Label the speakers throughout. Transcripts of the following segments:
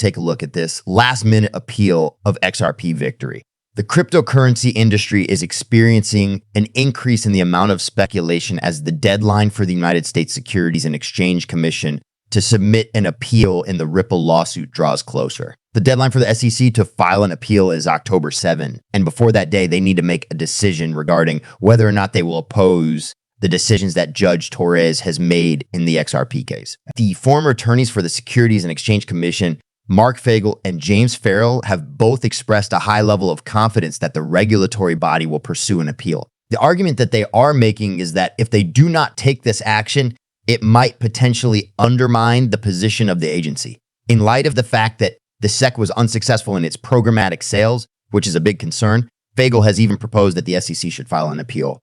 Speaker 1: take a look at this last-minute appeal of XRP victory. The cryptocurrency industry is experiencing an increase in the amount of speculation as the deadline for the United States Securities and Exchange Commission to submit an appeal in the Ripple lawsuit draws closer. The deadline for the SEC to file an appeal is October 7, and before that day, they need to make a decision regarding whether or not they will oppose the decisions that Judge Torres has made in the XRP case. The former attorneys for the Securities and Exchange Commission, Mark Fagel and James Farrell, have both expressed a high level of confidence that the regulatory body will pursue an appeal. The argument that they are making is that if they do not take this action, it might potentially undermine the position of the agency. In light of the fact that the SEC was unsuccessful in its programmatic sales, which is a big concern, Fagel has even proposed that the SEC should file an appeal.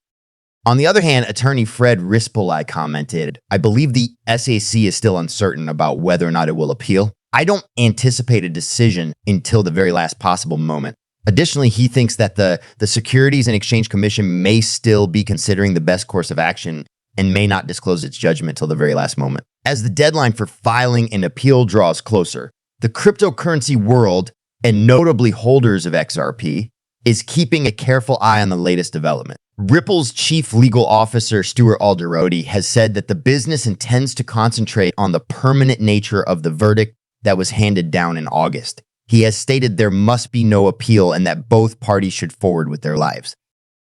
Speaker 1: On the other hand, attorney Fred Rispoli commented, "I believe the SEC is still uncertain about whether or not it will appeal. I don't anticipate a decision until the very last possible moment." Additionally, he thinks that the Securities and Exchange Commission may still be considering the best course of action and may not disclose its judgment till the very last moment. As the deadline for filing an appeal draws closer, the cryptocurrency world, and notably holders of XRP, is keeping a careful eye on the latest development. Ripple's chief legal officer, Stuart Alderoty, has said that the business intends to concentrate on the permanent nature of the verdict that was handed down in August. He has stated there must be no appeal and that both parties should forward with their lives.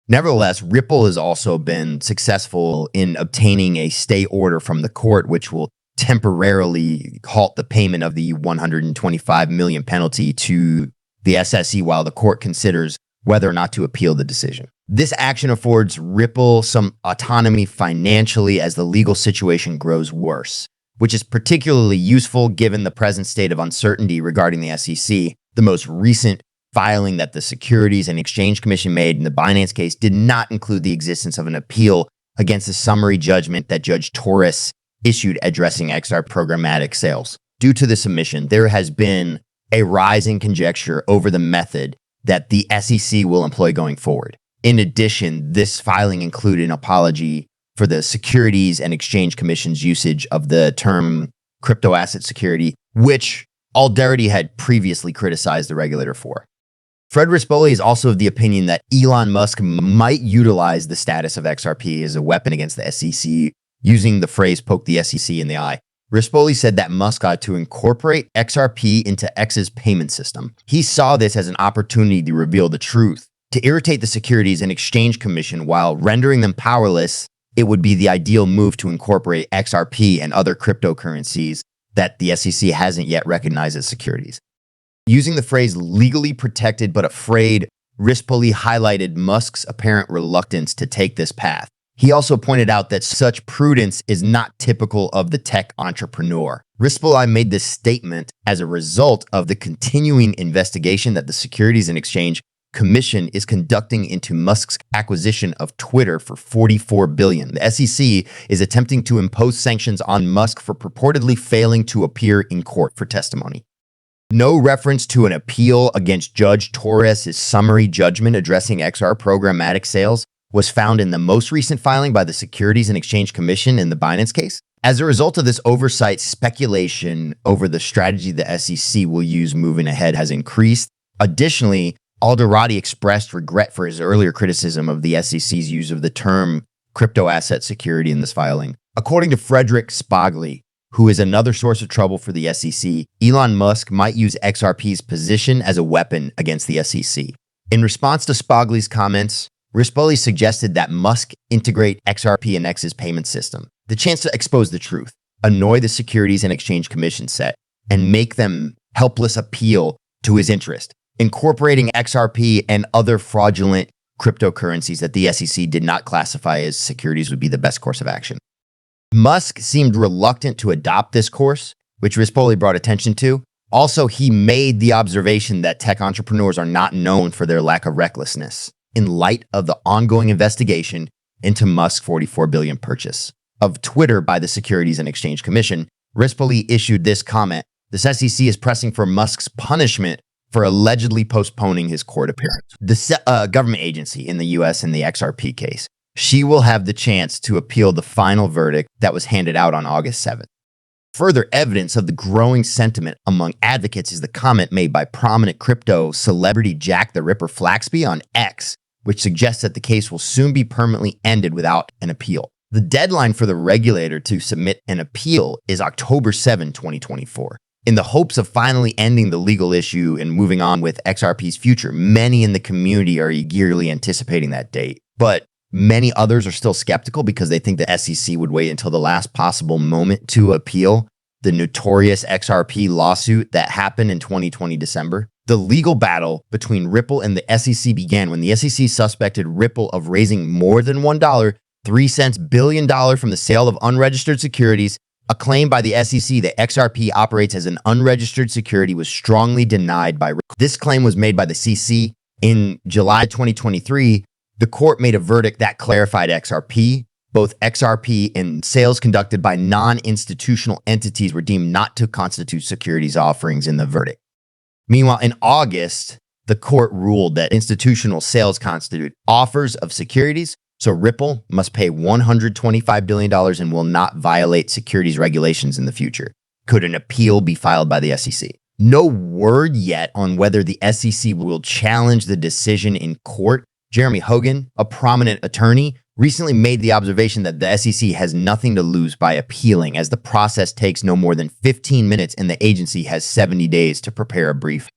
Speaker 1: Nevertheless, Ripple has also been successful in obtaining a stay order from the court, which will temporarily halt the payment of the $125 million penalty to the SEC while the court considers whether or not to appeal the decision. This action affords Ripple some autonomy financially as the legal situation grows worse, which is particularly useful given the present state of uncertainty regarding the SEC. The most recent filing that the Securities and Exchange Commission made in the Binance case did not include the existence of an appeal against the summary judgment that Judge Torres issued addressing XR programmatic sales. Due to this omission, there has been a rising conjecture over the method that the SEC will employ going forward. In addition, this filing included an apology for the Securities and Exchange Commission's usage of the term crypto asset security, which Alderoty had previously criticized the regulator for. Fred Rispoli is also of the opinion that Elon Musk might utilize the status of XRP as a weapon against the SEC, using the phrase "poke the SEC in the eye." Rispoli said that Musk ought to incorporate XRP into X's payment system. He saw this as an opportunity to reveal the truth. To irritate the Securities and Exchange Commission while rendering them powerless, it would be the ideal move to incorporate XRP and other cryptocurrencies that the SEC hasn't yet recognized as securities. Using the phrase legally protected but afraid, Rispoli highlighted Musk's apparent reluctance to take this path. He also pointed out that such prudence is not typical of the tech entrepreneur. Rispoli made this statement as a result of the continuing investigation that the Securities and Exchange Commission is conducting into Musk's acquisition of Twitter for $44 billion. The SEC is attempting to impose sanctions on Musk for purportedly failing to appear in court for testimony. No reference to an appeal against Judge Torres' summary judgment addressing XR programmatic sales was found in the most recent filing by the Securities and Exchange Commission in the Binance case. As a result of this oversight, speculation over the strategy the SEC will use moving ahead has increased. Additionally, Alderoty expressed regret for his earlier criticism of the SEC's use of the term crypto asset security in this filing. According to Frederick Spogli, who is another source of trouble for the SEC, Elon Musk might use XRP's position as a weapon against the SEC. In response to Spogli's comments, Rispoli suggested that Musk integrate XRP in X's payment system. The chance to expose the truth, annoy the Securities and Exchange Commission set, and make them helpless appeal to his interest. Incorporating XRP and other fraudulent cryptocurrencies that the SEC did not classify as securities would be the best course of action. Musk seemed reluctant to adopt this course, which Rispoli brought attention to. Also, he made the observation that tech entrepreneurs are not known for their lack of recklessness in light of the ongoing investigation into Musk's $44 billion purchase of Twitter by the Securities and Exchange Commission. Rispoli issued this comment: "The SEC is pressing for Musk's punishment for allegedly postponing his court appearance." The government agency in the US in the XRP case, she will have the chance to appeal the final verdict that was handed out on August 7th. Further evidence of the growing sentiment among advocates is the comment made by prominent crypto celebrity Jack the Ripper Flaxby on X, which suggests that the case will soon be permanently ended without an appeal. The deadline for the regulator to submit an appeal is October 7, 2024. In the hopes of finally ending the legal issue and moving on with XRP's future, many in the community are eagerly anticipating that date. But many others are still skeptical because they think the SEC would wait until the last possible moment to appeal the notorious XRP lawsuit that happened in 2020 December. The legal battle between Ripple and the SEC began when the SEC suspected Ripple of raising more than $1.03 billion from the sale of unregistered securities. A claim by the SEC that XRP operates as an unregistered security was strongly denied by Ripple. This claim was made by the CC in July 2023. The court made a verdict that clarified XRP. Both XRP and sales conducted by non-institutional entities were deemed not to constitute securities offerings in the verdict. Meanwhile, in August, the court ruled that institutional sales constitute offers of securities, so Ripple must pay $125 billion and will not violate securities regulations in the future. Could an appeal be filed by the SEC? No word yet on whether the SEC will challenge the decision in court. Jeremy Hogan, a prominent attorney, recently made the observation that the SEC has nothing to lose by appealing, as the process takes no more than 15 minutes and the agency has 70 days to prepare a brief.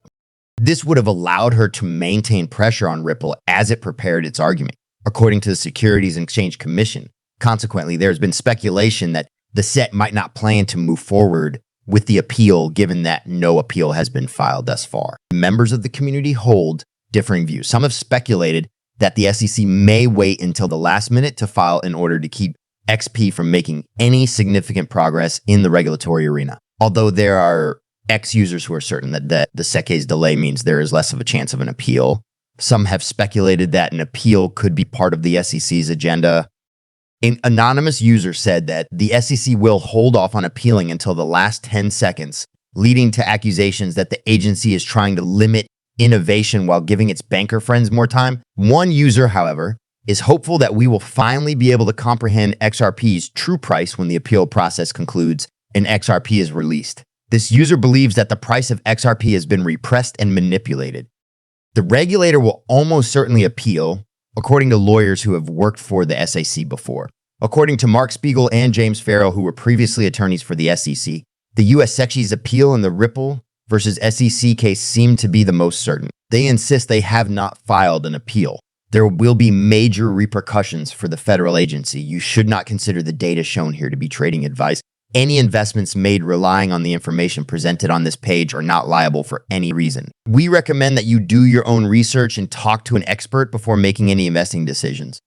Speaker 1: This would have allowed her to maintain pressure on Ripple as it prepared its argument, according to the Securities and Exchange Commission. Consequently, there's been speculation that the SEC might not plan to move forward with the appeal, given that no appeal has been filed thus far. Members of the community hold differing views. Some have speculated that the SEC may wait until the last minute to file in order to keep XP from making any significant progress in the regulatory arena. Although there are X users who are certain that the SEC's delay means there is less of a chance of an appeal. Some have speculated that an appeal could be part of the SEC's agenda. An anonymous user said that the SEC will hold off on appealing until the last 10 seconds, leading to accusations that the agency is trying to limit innovation while giving its banker friends more time. One user, however, is hopeful that we will finally be able to comprehend XRP's true price when the appeal process concludes and XRP is released. This user believes that the price of XRP has been repressed and manipulated. The regulator will almost certainly appeal, according to lawyers who have worked for the SEC before. According to Mark Spiegel and James Farrell, who were previously attorneys for the SEC, the U.S. SEC's appeal in the Ripple versus SEC case seemed to be the most certain. They insist they have not filed an appeal. There will be major repercussions for the federal agency. You should not consider the data shown here to be trading advice. Any investments made relying on the information presented on this page are not liable for any reason. We recommend that you do your own research and talk to an expert before making any investing decisions.